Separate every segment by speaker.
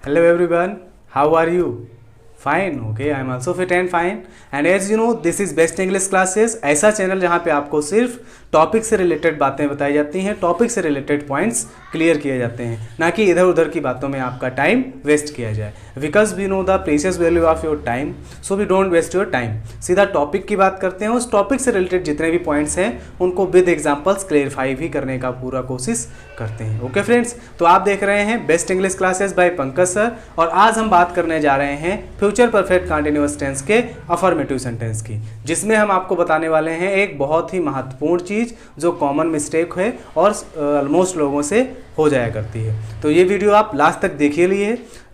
Speaker 1: Hello everyone, how are you? Fine, okay, I am also fit and fine. And as you know, this is Best English Classes, ऐसा channel जहाँ पे आपको सिर्फ topic से related बातें बताई जाती हैं, टॉपिक से रिलेटेड पॉइंट्स क्लियर किए जाते हैं, ना कि इधर उधर की बातों में आपका टाइम वेस्ट किया जाए। Because we know the precious value of your time, so we don't waste your time. सीधा टॉपिक की बात करते हैं, उस टॉपिक से रिलेटेड जितने भी पॉइंट्स हैं उनको विद एग्जाम्पल्स क्लेरिफाई भी करने का पूरा कोशिश करते हैं। ओके फ्रेंड्स, तो आप देख रहे हैं best English classes bye Pankaj sir, और आज हम बात करने जा रहे हैं फ्यूचर परफेक्ट कंटिन्यूअस टेंस के अफर्मेटिव सेंटेंस की, जिसमें हम आपको बताने वाले हैं एक बहुत ही महत्वपूर्ण चीज़ जो कॉमन मिस्टेक है और ऑलमोस्ट लोगों से हो जाया करती है। तो ये वीडियो आप लास्ट तक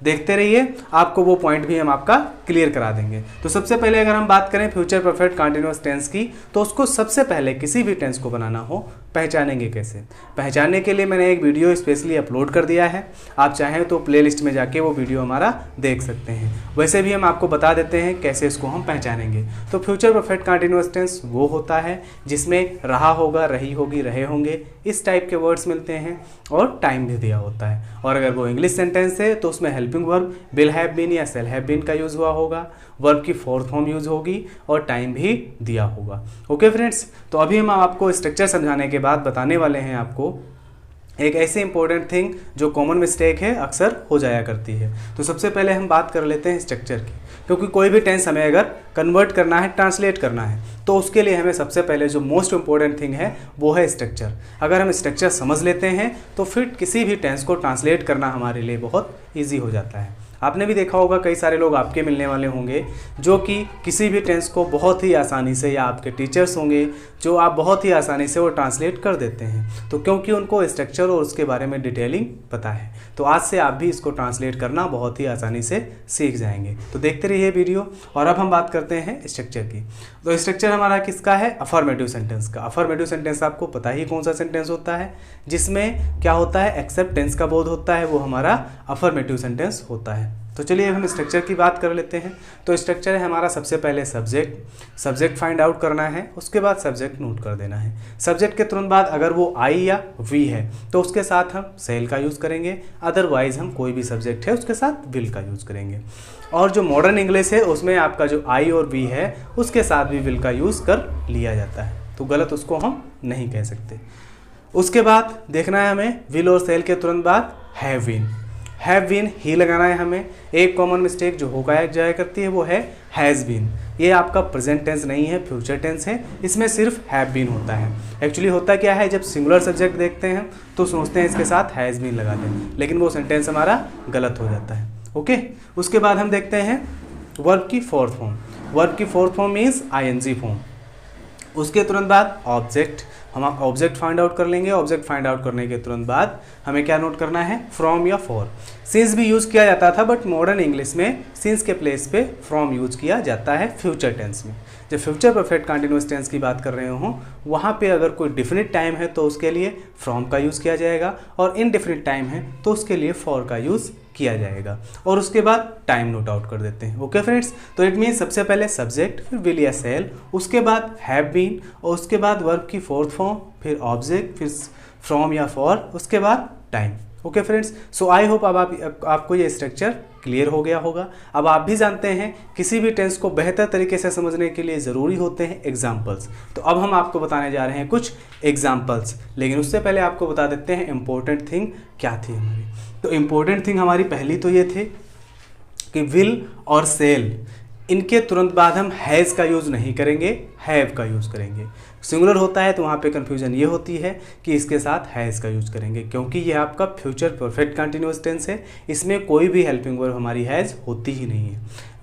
Speaker 1: देखते रहिए, आपको वो पॉइंट भी हम आपका क्लियर करा देंगे। तो सबसे पहले अगर हम बात करें फ्यूचर परफेक्ट कंटिन्यूअस टेंस की, तो उसको सबसे पहले किसी भी टेंस को बनाना हो पहचानेंगे कैसे। पहचानने के लिए मैंने एक वीडियो स्पेशली अपलोड कर दिया है, आप चाहें तो प्लेलिस्ट में जाके वो वीडियो हमारा देख सकते हैं। वैसे भी हम आपको बता देते हैं कैसे इसको हम पहचानेंगे। तो फ्यूचर परफेक्ट कंटिन्यूअस टेंस वो होता है जिसमें रहा होगा, रही होगी, रहे होंगे, इस टाइप के वर्ड्स मिलते हैं और टाइम भी दिया होता है। और अगर वो इंग्लिश सेंटेंस है तो उसमें helping verb will have been या शैल हैव बीन का यूज़ हुआ होगा, वर्ब की फोर्थ फॉर्म यूज़ होगी और टाइम भी दिया होगा। ओके फ्रेंड्स, तो अभी हम आपको स्ट्रक्चर समझाने के बाद बताने वाले हैं आपको एक ऐसी इंपॉर्टेंट थिंग जो कॉमन मिस्टेक है, अक्सर हो जाया करती है। तो सबसे पहले हम बात कर लेते हैं स्ट्रक्चर की, क्योंकि कोई भी टेंस हमें अगर कन्वर्ट करना है, ट्रांसलेट करना है, तो उसके लिए हमें सबसे पहले जो मोस्ट इंपॉर्टेंट थिंग है वो है स्ट्रक्चर। अगर हम स्ट्रक्चर समझ लेते हैं तो फिर किसी भी टेंस को ट्रांसलेट करना हमारे लिए बहुत ईजी हो जाता है। आपने भी देखा होगा कई सारे लोग आपके मिलने वाले होंगे जो कि किसी भी टेंस को बहुत ही आसानी से, या आपके टीचर्स होंगे जो आप बहुत ही आसानी से वो ट्रांसलेट कर देते हैं, तो क्योंकि उनको स्ट्रक्चर और उसके बारे में डिटेलिंग पता है। तो आज से आप भी इसको ट्रांसलेट करना बहुत ही आसानी से सीख जाएंगे। तो देखते रहिए वीडियो। और अब हम बात करते हैं स्ट्रक्चर की। तो स्ट्रक्चर हमारा किसका है? अफर्मेटिव सेंटेंस का। अफर्मेटिव सेंटेंस आपको पता ही कौन सा सेंटेंस होता है जिसमें क्या होता है, एक्सेप्ट टेंस का बोध होता है, वो हमारा अफर्मेटिव सेंटेंस होता है। तो चलिए हम स्ट्रक्चर की बात कर लेते हैं। तो स्ट्रक्चर है हमारा सबसे पहले सब्जेक्ट फाइंड आउट करना है, उसके बाद सब्जेक्ट नोट कर देना है। सब्जेक्ट के तुरंत बाद अगर वो आई या वी है तो उसके साथ हम सेल का यूज़ करेंगे, अदरवाइज हम कोई भी सब्जेक्ट है उसके साथ विल का यूज़ करेंगे। और जो मॉडर्न इंग्लिश है उसमें आपका जो आई और वी है उसके साथ भी विल का यूज़ कर लिया जाता है, तो गलत उसको हम नहीं कह सकते। उसके बाद देखना है हमें विल और सेल के तुरंत बाद हैव बीन ही लगाना है हमें। एक कॉमन मिस्टेक जो हो जाया करती है वो है हैज़ बीन। ये आपका प्रेजेंट टेंस नहीं है, फ्यूचर टेंस है, इसमें सिर्फ हैव बीन होता है। एक्चुअली होता क्या है, जब सिंगुलर सब्जेक्ट देखते हैं तो सोचते हैं इसके साथ हैज़ बीन लगा दें, लेकिन वो सेंटेंस हमारा गलत हो जाता है। ओके, उसके बाद हम देखते हैं वर्ब की फोर्थ फॉर्म। वर्ब की fourth form means ING form. उसके तुरंत बाद ऑब्जेक्ट, हम ऑब्जेक्ट फाइंड आउट कर लेंगे। ऑब्जेक्ट फाइंड आउट करने के तुरंत बाद हमें क्या नोट करना है, फ्रॉम या फॉर। सिंस भी यूज़ किया जाता था, बट मॉडर्न इंग्लिश में सिंस के प्लेस पे फ्रॉम यूज़ किया जाता है फ्यूचर टेंस में। जब फ्यूचर परफेक्ट कंटिन्यूअस टेंस की बात कर रहे हो वहाँ पे अगर कोई डिफिनिट टाइम है तो उसके लिए फ्रॉम का यूज़ किया जाएगा, और इनडिफिनिट टाइम है तो उसके लिए फॉर का यूज़ किया जाएगा। और उसके बाद टाइम नोट आउट कर देते हैं। ओके फ्रेंड्स, तो इट मीन्स सबसे पहले सब्जेक्ट, फिर विल या सेल, उसके बाद हैव बीन, और उसके बाद वर्ब की फोर्थ फॉर्म, फिर ऑब्जेक्ट, फिर फ्रॉम या फॉर, उसके बाद time. Okay friends, so I hope अब आपको ये स्ट्रक्चर क्लियर हो गया होगा। अब आप भी जानते हैं किसी भी टेंस को बेहतर तरीके से समझने के लिए ज़रूरी होते हैं एग्जाम्पल्स। तो अब हम आपको बताने जा रहे हैं कुछ एग्जाम्पल्स, लेकिन उससे पहले आपको बता देते हैं इंपॉर्टेंट थिंग क्या थी हमारी। तो इम्पोर्टेंट थिंग हमारी पहली तो ये थे कि विल और सेल, इनके तुरंत बाद हम हैज़ का यूज़ नहीं करेंगे, हैव का यूज़ करेंगे। सिंगुलर होता है तो वहाँ पे कन्फ्यूजन ये होती है कि इसके साथ हैज़ का यूज़ करेंगे, क्योंकि ये आपका फ्यूचर परफेक्ट कंटिन्यूअस टेंस है, इसमें कोई भी हेल्पिंग वर्ब हमारी हैज़ होती ही नहीं है।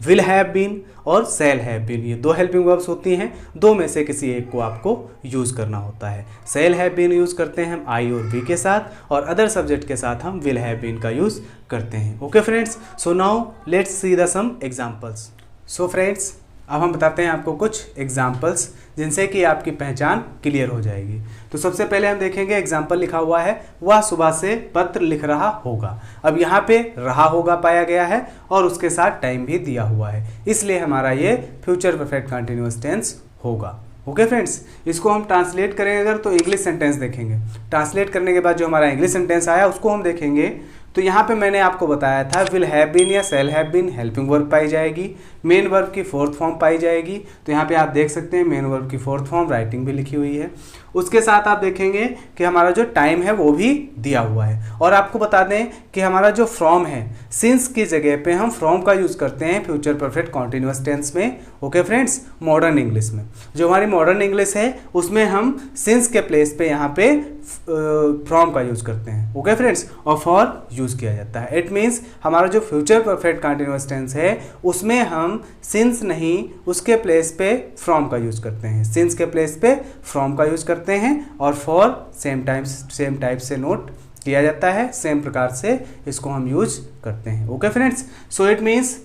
Speaker 1: विल हैव बीन और सेल हैव बीन, ये दो हेल्पिंग वर्ब्स होती हैं, दो में से किसी एक को आपको यूज़ करना होता है। सेल हैव बीन यूज़ करते हैं हम आई और वी के साथ, और अदर सब्जेक्ट के साथ हम विल हैव बीन का यूज़ करते हैं। Okay friends, so now let's see the some examples. So friends, अब हम बताते हैं आपको कुछ एग्जाम्पल्स जिनसे कि आपकी पहचान क्लियर हो जाएगी। तो सबसे पहले हम देखेंगे एग्जाम्पल लिखा हुआ है, वह सुबह से पत्र लिख रहा होगा। अब यहाँ पे रहा होगा पाया गया है और उसके साथ टाइम भी दिया हुआ है, इसलिए हमारा ये फ्यूचर परफेक्ट कंटिन्यूअस टेंस होगा। ओके फ्रेंड्स, इसको हम ट्रांसलेट करेंगे अगर तो इंग्लिश सेंटेंस देखेंगे। ट्रांसलेट करने के बाद जो हमारा इंग्लिश सेंटेंस आया उसको हम देखेंगे तो यहाँ पे मैंने आपको बताया था विल हैव बीन या shall have been helping verb पाई जाएगी, मेन वर्ब की फोर्थ फॉर्म पाई जाएगी। तो यहाँ पे आप देख सकते हैं मेन वर्ब की फोर्थ फॉर्म राइटिंग भी लिखी हुई है। उसके साथ आप देखेंगे कि हमारा जो टाइम है वो भी दिया हुआ है। और आपको बता दें कि हमारा जो फ्रॉम है, सिंस की जगह पे हम फ्रॉम का यूज़ करते हैं फ्यूचर परफेक्ट कॉन्टिन्यूअस टेंस में। ओके फ्रेंड्स, मॉडर्न इंग्लिश में जो हमारी मॉडर्न इंग्लिश है उसमें हम सिंस के प्लेस पे यहाँ पे फ्रॉम का यूज़ करते हैं। ओके फ्रेंड्स, और फॉर यूज़ किया जाता है। इट मीन्स हमारा जो फ्यूचर परफेक्ट कॉन्टिन्यूअस टेंस है उसमें हम सिंस नहीं, उसके प्लेस पे फ्रॉम का यूज़ करते हैं। सिंस के प्लेस पे फ्रॉम का यूज़ करते हैं और फॉर सेम टाइप से नोट किया जाता है, सेम प्रकार से इसको हम यूज करते हैं। Okay friends, so it means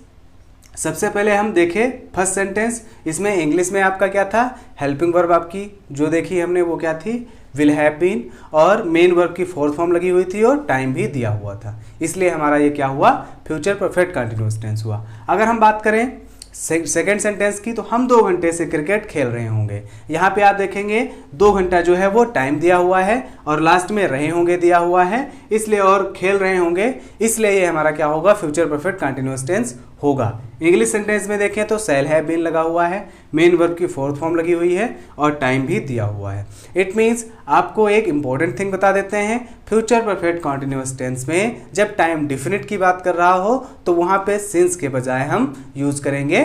Speaker 1: सबसे पहले हम देखें फर्स्ट सेंटेंस। इसमें इंग्लिश में आपका क्या था, हेल्पिंग वर्ब आपकी जो देखी हमने वो क्या थी, विल हैव बीन, और मेन वर्ब की फोर्थ फॉर्म लगी हुई थी और टाइम भी दिया हुआ था। इसलिए हमारा ये क्या हुआ, फ्यूचर परफेक्ट कंटिन्यूअस टेंस हुआ। अगर हम बात करें सेकेंड सेंटेंस की, तो हम 2 घंटे से क्रिकेट खेल रहे होंगे। यहाँ पे आप देखेंगे 2 घंटा जो है वो टाइम दिया हुआ है और लास्ट में रहे होंगे दिया हुआ है, इसलिए और खेल रहे होंगे, इसलिए ये हमारा क्या होगा, फ्यूचर परफेक्ट कंटिन्यूअस टेंस होगा। इंग्लिश सेंटेंस में देखें तो सेल हैव बीन लगा हुआ है, मेन वर्ब की फोर्थ फॉर्म लगी हुई है और टाइम भी दिया हुआ है। इट मीन्स आपको एक इंपॉर्टेंट थिंग बता देते हैं, फ्यूचर परफेक्ट कॉन्टिन्यूअस टेंस में जब टाइम डिफिनिट की बात कर रहा हो तो वहाँ पे सिंस के बजाय हम यूज करेंगे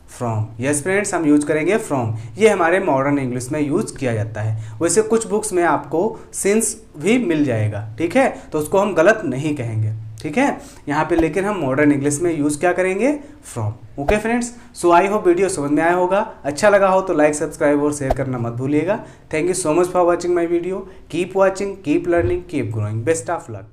Speaker 1: फ्रॉम। यस फ्रेंड्स, हम यूज करेंगे फ्रॉम। ये हमारे मॉडर्न इंग्लिश में यूज किया जाता है। वैसे कुछ बुक्स में आपको सिंस भी मिल जाएगा, ठीक है, तो उसको हम गलत नहीं कहेंगे, ठीक है यहाँ पे, लेकिन हम मॉडर्न इंग्लिश में यूज क्या करेंगे, from. Okay friends, so I hope video समझ में आया होगा। अच्छा लगा हो तो लाइक, सब्सक्राइब और शेयर करना मत भूलिएगा। Thank you so much for watching my video. Keep watching, keep learning, keep growing. Best of luck.